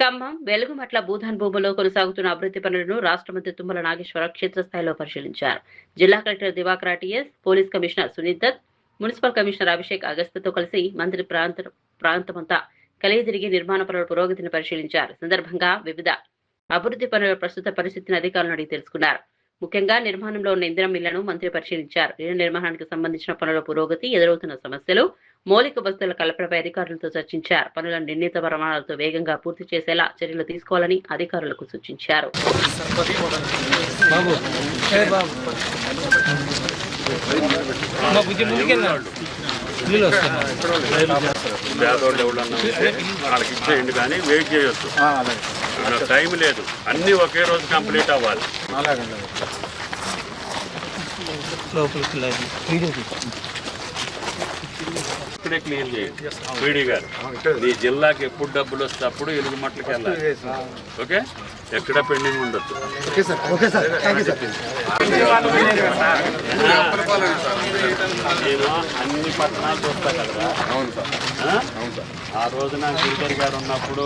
ఖమ్మం వెలుగుమట్ల భూధాన్ భూములో కొనసాగుతున్న అభివృద్ధి పనులను రాష్ట్ర మంత్రి తుమ్మల నాగేశ్వరరావు క్షేత్రస్థాయిలో పరిశీలించారు. జిల్లా collector Diwakar TS, police commissioner Suneet Dutt, municipal commissioner Abhishek అగస్త్యతో కలిసి మంత్రి ప్రాంతమంతా కలిగి నిర్మాణ పనుల పురోగతిని పరిశీలించారు. సందర్భంగా వివిధ అభివృద్ధి పనుల ప్రస్తుత పరిస్థితిని అధికారులను అడిగి తెలుసుకున్నారు. ముఖ్యంగా నిర్మాణంలో ఉన్న ఇందిరం ఇళ్లను మంత్రి పరిశీలించారు. ఇళ్ల నిర్మాణానికి సంబంధించిన పనుల పురోగతి, ఎదురవుతున్న సమస్యలు, మౌలిక వసతుల కల్పనపై అధికారులతో చర్చించారు. పనులను నిర్ణీత ప్రమాణాలతో వేగంగా పూర్తి చేసేలా చర్యలు తీసుకోవాలని అధికారులకు సూచించారు. కానీ వెయిట్ చేయొచ్చు, టైం లేదు, అన్ని ఒకే రోజు కంప్లీట్ అవ్వాలి. ఇప్పుడే క్లియర్ చేయండి పీడీ గారు. నీ జిల్లాకి ఎప్పుడు డబ్బులు వస్తే అప్పుడు ఎలుగుమట్లకి వెళ్ళాలి. ఓకే, ఎక్కడ పెండింగ్ ఉండొచ్చు. నేను అన్ని పట్టణాలు చూస్తా కదా. ఆ రోజున గిరిధర్ గారు ఉన్నప్పుడు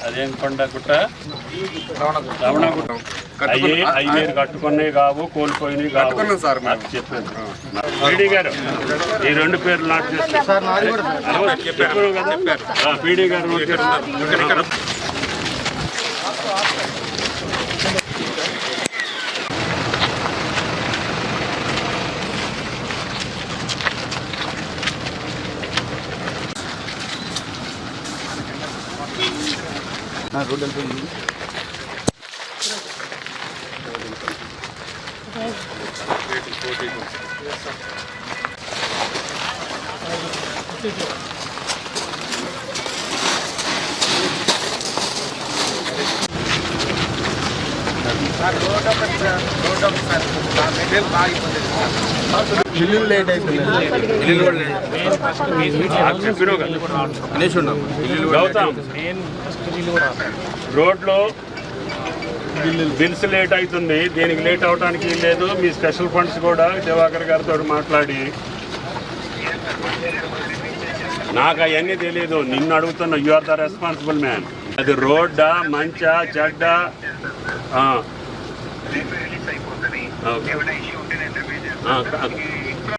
అదేం కొండగుట్ట, రమణగుట్ట, అవి మీరు కట్టుకునే కావు, కోల్పోయినవి కావు నాకు చెప్పాను. పీడీ గారు ఈ రెండు పేర్లు నాకు చెప్పారు. పీడీ గారు రోడ్ వెళ్తుంది. ఇల్లు లేట్ అయిపోయింది. రోడ్లో బిల్స్ లేట్ అవుతుంది, దీనికి లేట్ అవడానికి లేదు. మీ స్పెషల్ ఫండ్స్ కూడా దివాకర్ గారితో మాట్లాడి, నాకు అవన్నీ తెలియదు, నిన్ను అడుగుతున్నా. You are the responsible man. అది రోడ్డా, మంచా, చెడ్డా? ఓకే.